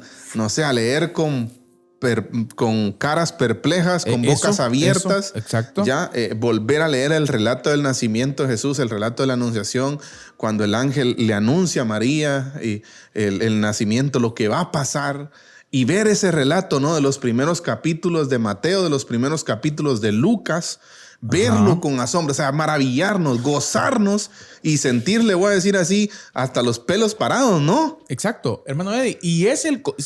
caras perplejas, con bocas abiertas. Exacto. Ya, volver a leer el relato del nacimiento de Jesús, el relato de la Anunciación, cuando el ángel le anuncia a María y el nacimiento, lo que va a pasar, y ver ese relato, ¿no? De los primeros capítulos de Mateo, de los primeros capítulos de Lucas, verlo con asombro, o sea, maravillarnos, gozarnos y sentirle, voy a decir así, hasta los pelos parados, ¿no? Exacto, hermano Eddie. Y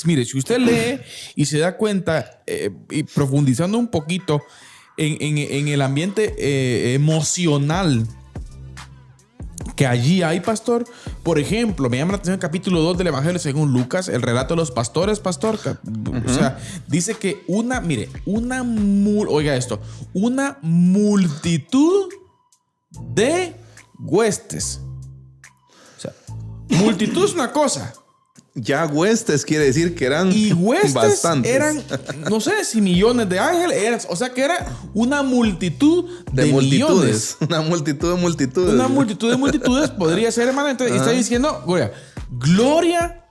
mire, si usted lee y se da cuenta, y profundizando un poquito en el ambiente emocional que allí hay, pastor. Por ejemplo, me llama la atención el capítulo 2 del Evangelio según Lucas, el relato de los pastores, pastor. O sea, dice que una multitud de huestes. O sea, multitud es una cosa. Ya huestes quiere decir que eran Y huestes bastantes. eran, no sé si millones de ángeles. O sea que era una multitud de millones. Una multitud de multitudes. Una multitud de multitudes podría ser, hermano. Entonces está diciendo, gloria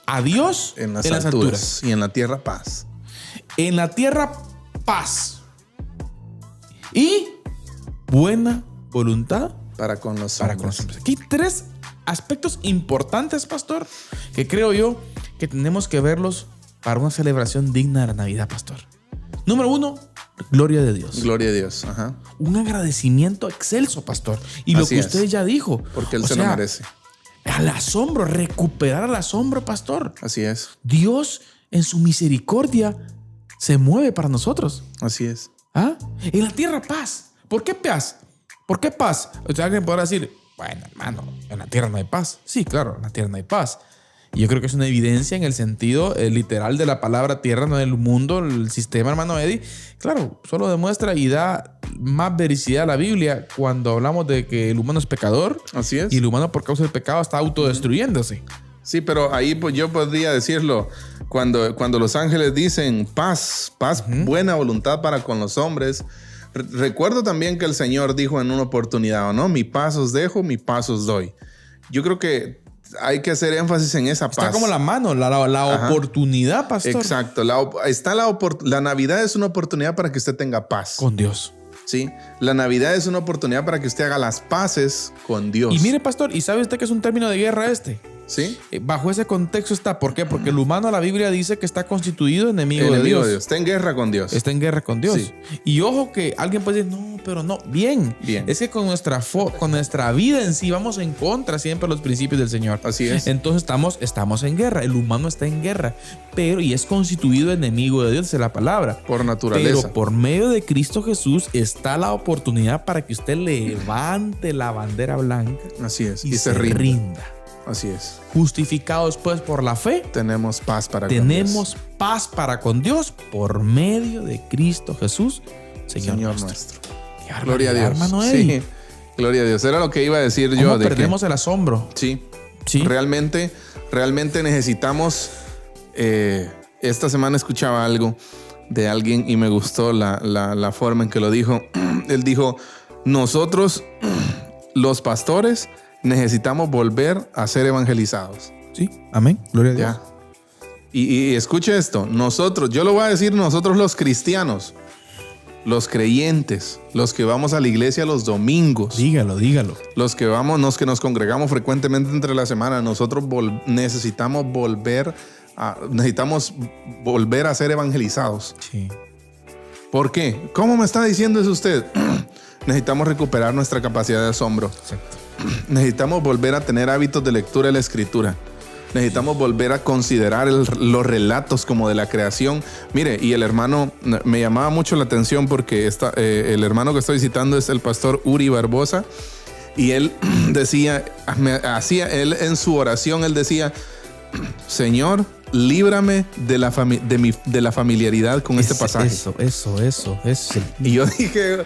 a Dios en las alturas. Y en la tierra paz. En la tierra paz. Y buena voluntad Para con los para con los hombres. Aquí hay tres aspectos importantes, pastor, que creo yo que tenemos que verlos para una celebración digna de la Navidad, pastor. Número 1, gloria de Dios. Gloria a Dios. Ajá. Un agradecimiento excelso, pastor. Y lo Así que es. usted ya dijo. Porque Él se lo merece. Al asombro, recuperar el asombro, pastor. Así es. Dios, en su misericordia, se mueve para nosotros. Así es. ¿Ah? En la tierra paz. ¿Por qué paz? ¿Por qué paz? O sea, alguien podrá decir, bueno, hermano, en la tierra no hay paz. Sí, claro, en la tierra no hay paz. Y yo creo que es una evidencia en el sentido literal de la palabra tierra, no del mundo, el sistema, hermano Eddie. Claro, solo demuestra y da más vericidad a la Biblia cuando hablamos de que el humano es pecador. Así es. Y el humano por causa del pecado está autodestruyéndose. Sí, pero ahí pues yo podría decirlo cuando los ángeles dicen paz, buena voluntad para con los hombres. Recuerdo también que el Señor dijo en una oportunidad, ¿no? Mi paz os dejo, mi paz os doy. Yo creo que hay que hacer énfasis en esa paz. Está como la mano, la oportunidad, pastor. Exacto. La Navidad es una oportunidad para que usted tenga paz. Con Dios. ¿Sí? La Navidad es una oportunidad para que usted haga las paces con Dios. Y mire, pastor, ¿y sabe usted que es un término de guerra este? ¿Sí? Bajo ese contexto está. ¿Por qué? Porque el humano, la Biblia dice que está constituido enemigo de Dios. Está en guerra con Dios. Está en guerra con Dios. Sí. Y ojo que alguien puede decir, no, pero no. Bien. Es que con nuestra vida en sí vamos en contra siempre de los principios del Señor. Así es. Entonces estamos en guerra. El humano está en guerra. Y es constituido enemigo de Dios, dice la palabra. Por naturaleza. Pero por medio de Cristo Jesús está la oportunidad para que usted levante la bandera blanca. Así es. Y se rinda. Así es. Justificados pues por la fe, tenemos paz para con Dios. Tenemos paz para con Dios por medio de Cristo Jesús, Señor nuestro. Gloria a Dios. Hermano Eddie. Sí. Gloria a Dios. Era lo que iba a decir yo. Perdemos el asombro. Sí. Sí. Realmente necesitamos... esta semana escuchaba algo de alguien y me gustó la forma en que lo dijo. Él dijo, nosotros, los pastores, necesitamos volver a ser evangelizados. Sí, amén. Gloria a Dios. ¿Ya? Y escuche esto, yo lo voy a decir, nosotros los cristianos, los creyentes, los que vamos a la iglesia los domingos. Dígalo. Los que nos congregamos frecuentemente entre la semana, nosotros necesitamos volver a ser evangelizados. Sí. ¿Por qué? ¿Cómo me está diciendo eso usted? Necesitamos recuperar nuestra capacidad de asombro. Exacto. Necesitamos volver a tener hábitos de lectura de la Escritura. Necesitamos volver a considerar los relatos como de la creación. Mire, y el hermano, me llamaba mucho la atención porque el hermano que estoy citando es el pastor Uri Barbosa. Y él decía, él en su oración, él decía, Señor, líbrame de la familiaridad con este pasaje. Eso. Y yo dije,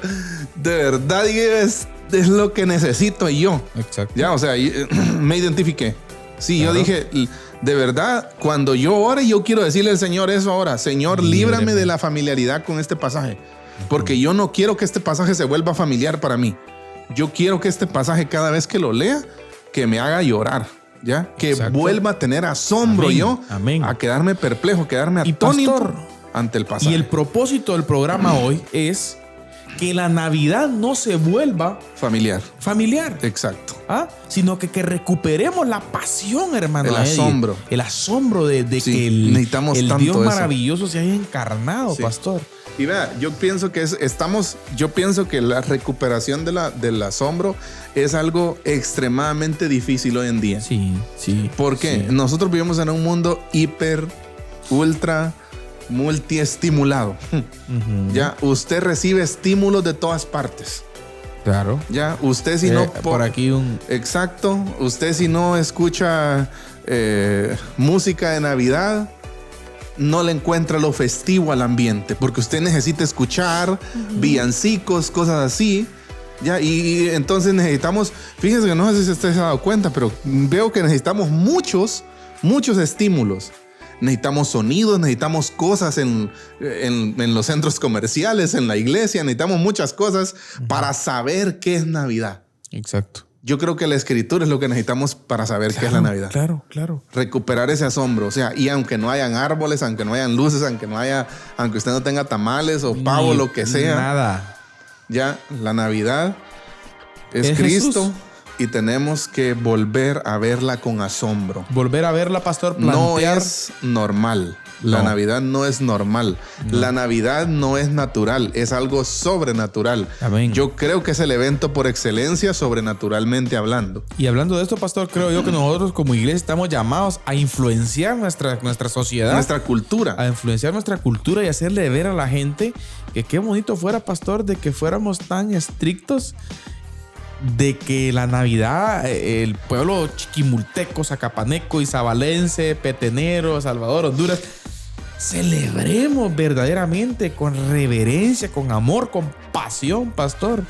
de verdad, es lo que necesito yo. Exacto. Ya, o sea, me identifiqué. Sí, claro. Yo dije, de verdad, cuando yo ore, yo quiero decirle al Señor eso ahora. Señor, líbrame de la familiaridad con este pasaje. Porque yo no quiero que este pasaje se vuelva familiar para mí. Yo quiero que este pasaje, cada vez que lo lea, que me haga llorar. ¿Ya? Que Exacto. Vuelva a tener asombro. Amén. A quedarme perplejo, quedarme atónito ante el pasaje. Y el propósito del programa hoy es que la Navidad no se vuelva familiar. Exacto. Sino que recuperemos la pasión, hermano. El asombro. El asombro de que el Dios maravilloso se haya encarnado, sí. Pastor. Y vea, yo pienso que la recuperación del asombro es algo extremadamente difícil hoy en día. Sí. ¿Por qué? Sí. Nosotros vivimos en un mundo ultra multiestimulado. Uh-huh. Ya, usted recibe estímulos de todas partes. Claro. Ya, usted si no... por aquí Exacto. Usted si no escucha música de Navidad, no le encuentra lo festivo al ambiente, porque usted necesita escuchar villancicos, cosas así. Ya, y entonces necesitamos, fíjense que no sé si usted se ha dado cuenta, pero veo que necesitamos muchos estímulos. Necesitamos sonidos, necesitamos cosas en los centros comerciales, en la iglesia, necesitamos muchas cosas para saber qué es Navidad. Exacto. Yo creo que la Escritura es lo que necesitamos para saber qué es la Navidad. Claro. Recuperar ese asombro. O sea, y aunque no hayan árboles, aunque no hayan luces, aunque usted no tenga tamales o pavo, lo que sea. Nada. Ya, la Navidad es Cristo. Jesús. Y tenemos que volver a verla con asombro. Volver a verla, pastor, No es normal. La Navidad no es normal. No. La Navidad no es natural. Es algo sobrenatural. Amén. Yo creo que es el evento por excelencia sobrenaturalmente hablando. Y hablando de esto, pastor, creo yo que nosotros como iglesia estamos llamados a influenciar nuestra sociedad. Nuestra cultura. A influenciar nuestra cultura y hacerle ver a la gente que qué bonito fuera, pastor, de que fuéramos tan estrictos, de que la Navidad, el pueblo chiquimulteco, zacapaneco, izabalense, petenero, Salvador, Honduras, celebremos verdaderamente con reverencia, con amor, con pasión, pastor.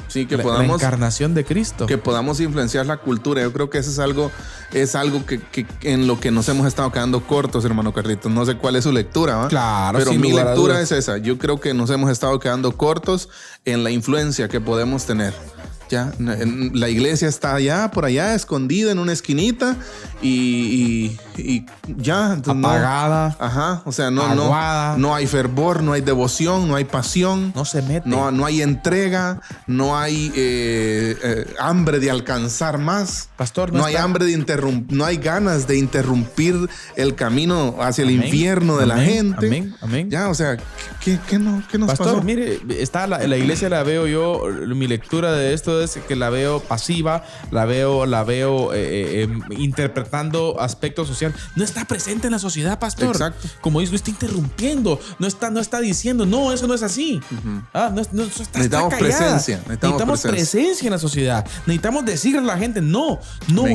Sí, que la encarnación de Cristo. Que podamos influenciar la cultura. Yo creo que eso es algo que en lo que nos hemos estado quedando cortos, hermano Carlitos. No sé cuál es su lectura, ¿va? Claro, pero mi lectura es esa. Yo creo que nos hemos estado quedando cortos en la influencia que podemos tener. Ya, la iglesia está allá, por allá, escondida en una esquinita y ya. Apagada. Ajá, o sea, no hay fervor, no hay devoción, no hay pasión. No se mete. No hay entrega, no hay hambre de alcanzar más. Pastor, no hay hambre de no hay ganas de interrumpir el camino hacia el infierno de la gente. Amén. Ya, o sea, ¿qué nos pastor, pasó? Mire, la iglesia la veo yo, mi lectura de esto es que la veo pasiva, la veo interpretando aspecto social. No está presente en la sociedad, pastor. Exacto. Como dice, está interrumpiendo, no está diciendo, no, eso no es así. Necesitamos presencia. Necesitamos presencia en la sociedad. Necesitamos decirle a la gente, no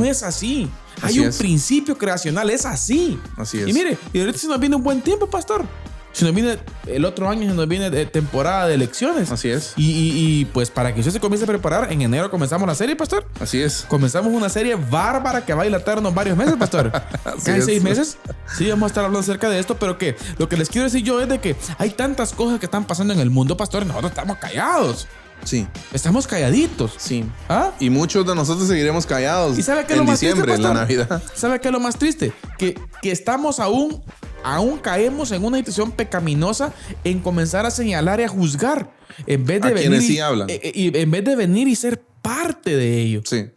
es así. Hay un principio creacional, es así. Así es. Y mire, y ahorita se nos viene un buen tiempo, pastor. Se nos viene el otro año, se nos viene temporada de elecciones. Así es. Y pues para que usted se comience a preparar, en enero comenzamos la serie, pastor. Así es. Comenzamos una serie bárbara que va a dilatarnos varios meses, pastor. Casi 6 meses. Sí, vamos a estar hablando acerca de esto, pero que lo que les quiero decir yo es de que hay tantas cosas que están pasando en el mundo, pastor, y nosotros estamos callados. Sí. Estamos calladitos. Sí. ¿Ah? Y muchos de nosotros seguiremos callados. ¿Y sabe qué es en lo más diciembre, triste, en la pastor? Navidad. ¿Sabe qué es lo más triste? Que estamos aún caemos en una situación pecaminosa en comenzar a señalar y a juzgar en vez de A venir quienes sí hablan. y en vez de venir y ser parte de ello. Sí.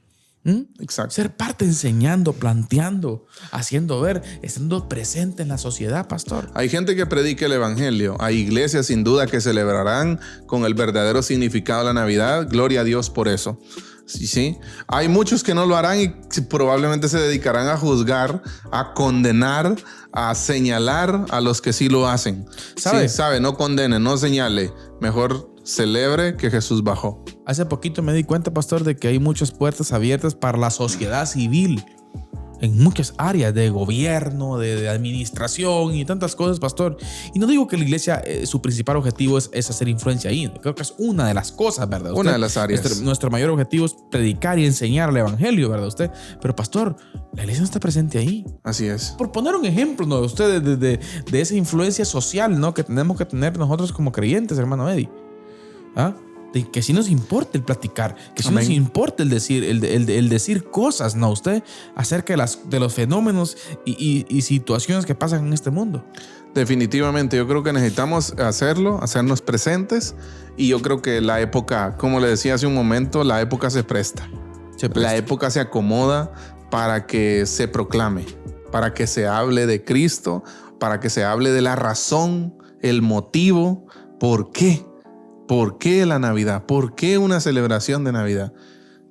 ¿Mm? Exacto. Ser parte enseñando, planteando, haciendo ver, estando presente en la sociedad, pastor. Hay gente que predica el evangelio. Hay iglesias sin duda que celebrarán con el verdadero significado de la Navidad. Gloria a Dios por eso. Sí, sí. Hay muchos que no lo harán y probablemente se dedicarán a juzgar, a condenar, a señalar a los que sí lo hacen. ¿Sabe? Sí, sabe, no condene, no señale. Mejor celebre que Jesús bajó. Hace poquito me di cuenta, pastor, de que hay muchas puertas abiertas para la sociedad civil en muchas áreas de gobierno, de administración y tantas cosas, pastor. Y no digo que la iglesia, su principal objetivo es hacer influencia ahí. Creo que es una de las cosas, ¿verdad? Una de las áreas. Nuestro mayor objetivo es predicar y enseñar el evangelio, ¿verdad? Usted. Pero, pastor, la iglesia no está presente ahí. Así es. Por poner un ejemplo, ¿no? Usted de esa influencia social, ¿no? Que tenemos que tener nosotros como creyentes, hermano Eddie. ¿Ah? De que sí nos importa el platicar, que sí nos importa el decir cosas, ¿no? Usted, acerca de los fenómenos y situaciones que pasan en este mundo. Definitivamente, yo creo que necesitamos hacerlo, hacernos presentes, y yo creo que la época, como le decía hace un momento, la época se presta. La época se acomoda para que se proclame, para que se hable de Cristo, para que se hable de la razón, el motivo, ¿por qué? ¿Por qué la Navidad? ¿Por qué una celebración de Navidad?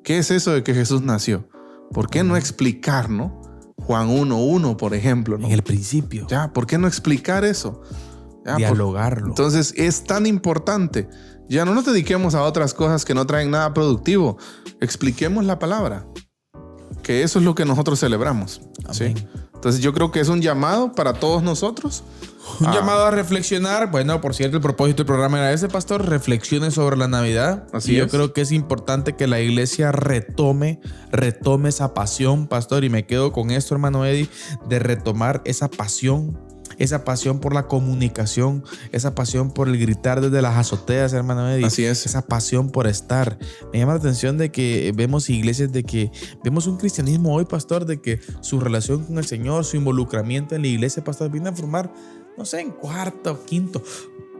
¿Qué es eso de que Jesús nació? ¿Por qué no explicar, no? Juan 1:1, por ejemplo, ¿no? En el principio. Ya, ¿por qué no explicar eso? Ya, dialogarlo. Entonces es tan importante. Ya no nos dediquemos a otras cosas que no traen nada productivo. Expliquemos la palabra. Que eso es lo que nosotros celebramos. ¿Sí? Entonces yo creo que es un llamado para todos nosotros. Un llamado a reflexionar. Bueno, por cierto, el propósito del programa era ese, pastor. Reflexiones sobre la Navidad. Así y yo es. creo que es importante que la iglesia retome esa pasión, pastor. Y me quedo con esto, hermano Eddie, de retomar esa pasión por la comunicación, esa pasión por el gritar desde las azoteas, hermano Eddie. Así es. Esa pasión por estar. Me llama la atención de que vemos iglesias, de que vemos un cristianismo hoy, pastor, de que su relación con el Señor, su involucramiento en la iglesia, pastor, viene a formar, no sé, en cuarto o quinto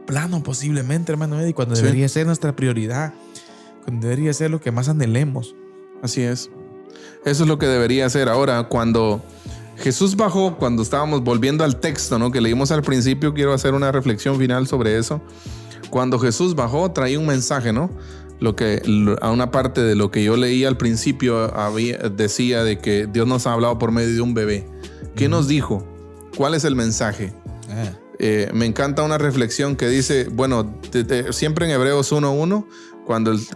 plano posiblemente, hermano Eddie, cuando debería ser nuestra prioridad, cuando debería ser lo que más anhelemos. Así es. Eso es lo que debería ser. Ahora, cuando Jesús bajó, cuando estábamos volviendo al texto, ¿no? Que leímos al principio, quiero hacer una reflexión final sobre eso. Cuando Jesús bajó, traía un mensaje, ¿no? A una parte de lo que yo leí al principio decía de que Dios nos ha hablado por medio de un bebé. ¿Qué nos dijo? ¿Cuál es el mensaje? Me encanta una reflexión que dice, bueno, siempre en Hebreos 1:1,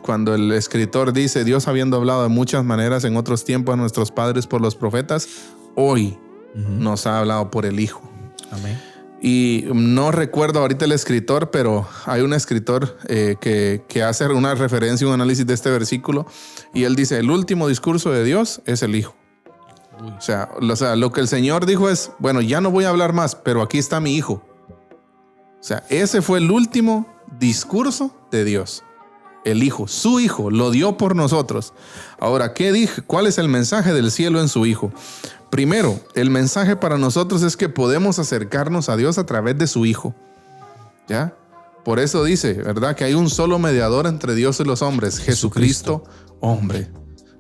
cuando el escritor dice, Dios habiendo hablado de muchas maneras en otros tiempos a nuestros padres por los profetas, hoy nos ha hablado por el Hijo. Amén. Y no recuerdo ahorita el escritor, pero hay un escritor que hace una referencia, un análisis de este versículo, y él dice, el último discurso de Dios es el Hijo. O sea, lo que el Señor dijo es, bueno, ya no voy a hablar más, pero aquí está mi Hijo. O sea, ese fue el último discurso de Dios. El Hijo, su Hijo, lo dio por nosotros. Ahora, ¿qué dije? ¿Cuál es el mensaje del cielo en su Hijo? Primero, el mensaje para nosotros es que podemos acercarnos a Dios a través de su Hijo. ¿Ya? Por eso dice, ¿verdad? Que hay un solo mediador entre Dios y los hombres, Jesucristo, hombre.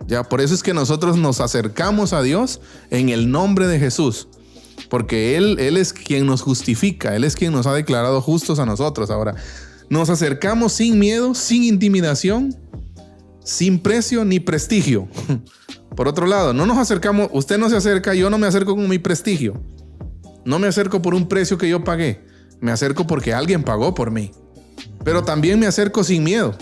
Ya, por eso es que nosotros nos acercamos a Dios en el nombre de Jesús. Porque Él es quien nos justifica, Él es quien nos ha declarado justos a nosotros. Ahora, nos acercamos sin miedo, sin intimidación, sin precio ni prestigio. Por otro lado, no nos acercamos, usted no se acerca, yo no me acerco con mi prestigio. No me acerco por un precio que yo pagué. Me acerco porque alguien pagó por mí. Pero también me acerco sin miedo,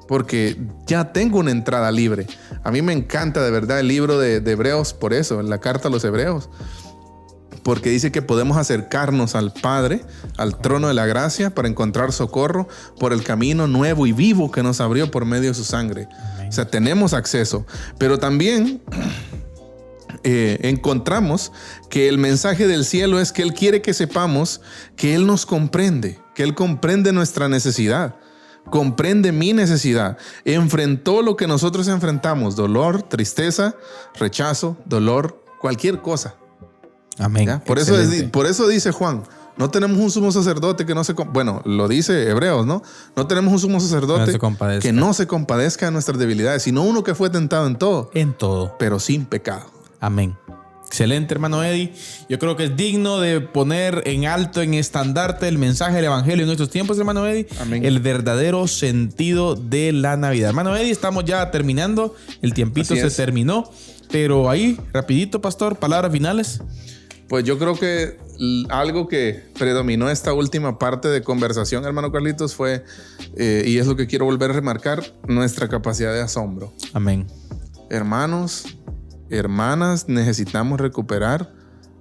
porque ya tengo una entrada libre. A mí me encanta de verdad el libro de Hebreos, por eso, en la carta a los Hebreos. porque dice que podemos acercarnos al Padre, al trono de la gracia, para encontrar socorro por el camino nuevo y vivo que nos abrió por medio de su sangre. Amén. O sea, tenemos acceso, pero también encontramos que el mensaje del cielo es que Él quiere que sepamos que Él nos comprende, que Él comprende nuestra necesidad, comprende mi necesidad, enfrentó lo que nosotros enfrentamos: dolor, tristeza, rechazo, dolor, cualquier cosa. Amén. Por eso dice Juan: no tenemos un sumo sacerdote que no se... Bueno, lo dice Hebreos, ¿no? No tenemos un sumo sacerdote que no se compadezca de nuestras debilidades, sino uno que fue tentado en todo. En todo. Pero sin pecado. Amén. Excelente, hermano Eddie. Yo creo que es digno de poner en alto, en estandarte, el mensaje del evangelio en estos tiempos, hermano Eddie. Amén. El verdadero sentido de la Navidad. Hermano Eddie, estamos ya terminando. El tiempito se terminó. Pero ahí, rapidito, pastor, palabras finales. Pues yo creo que algo que predominó esta última parte de conversación, hermano Carlitos, fue, y es lo que quiero volver a remarcar, nuestra capacidad de asombro. Amén. Hermanos, hermanas, necesitamos recuperar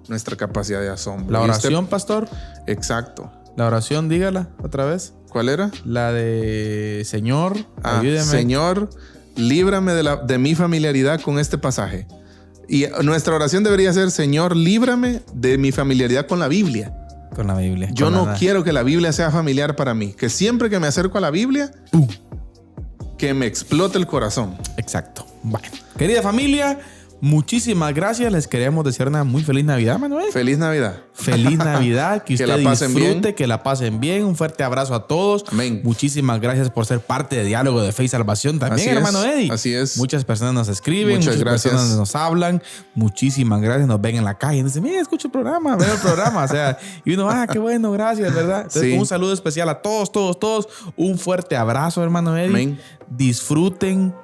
nuestra capacidad de asombro. La oración, pastor. Exacto. La oración, dígala otra vez. ¿Cuál era? La de Señor, ayúdeme. Señor, líbrame de mi familiaridad con este pasaje. Y nuestra oración debería ser: Señor, líbrame de mi familiaridad con la Biblia. Con la Biblia. Yo no quiero que la Biblia sea familiar para mí. Que siempre que me acerco a la Biblia, que me explote el corazón. Exacto. Bueno, querida familia, muchísimas gracias. Les queremos desear una muy feliz Navidad, Manuel. Feliz Navidad. Feliz Navidad. Que usted la pasen disfrute, bien. que la pasen bien. Un fuerte abrazo a todos. Amén. Muchísimas gracias por ser parte de Diálogo de Fe y Salvación también, Así hermano es, Eddie. así es. Muchas personas nos escriben, muchas gracias. personas nos hablan. Muchísimas gracias. Nos ven en la calle y nos dicen: mira, escucho el programa, veo el programa. O sea, y uno, qué bueno, gracias, ¿verdad? Entonces, Sí. un saludo especial a todos. Un fuerte abrazo, hermano Eddie. Amén. Disfruten,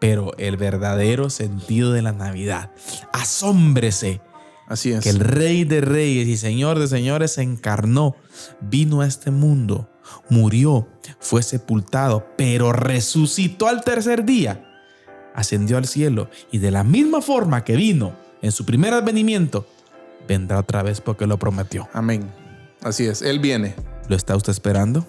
pero el verdadero sentido de la Navidad. Asómbrese Así es. que el Rey de Reyes y Señor de Señores se encarnó, vino a este mundo, murió, fue sepultado, pero resucitó al tercer día, ascendió al cielo, y de la misma forma que vino en su primer advenimiento, vendrá otra vez porque lo prometió. Amén. Así es. Él viene. ¿Lo está usted esperando?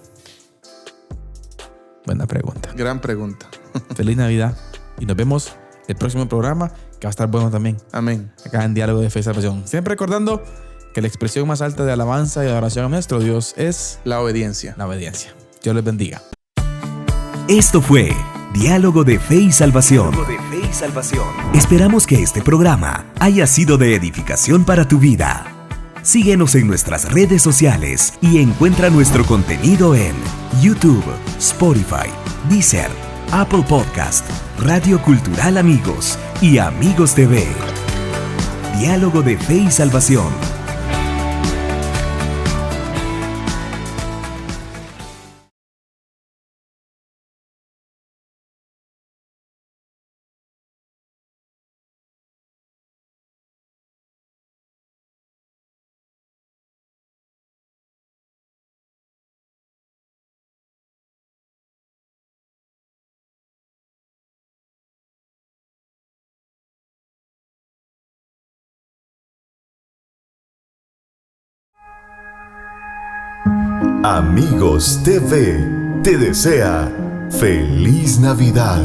Buena pregunta. Gran pregunta. Feliz Navidad y nos vemos el próximo programa, que va a estar bueno también, Amén. acá en Diálogo de Fe y Salvación. Siempre recordando que la expresión más alta de alabanza y adoración a nuestro Dios es La obediencia. la obediencia. Dios les bendiga. Esto fue Diálogo de Fe y Salvación. Esperamos que este programa haya sido de edificación para tu vida. Síguenos en nuestras redes sociales y encuentra nuestro contenido en YouTube, Spotify, Deezer, Apple Podcast, Radio Cultural Amigos y Amigos TV. Diálogo de Fe y Salvación. Amigos TV te desea feliz Navidad.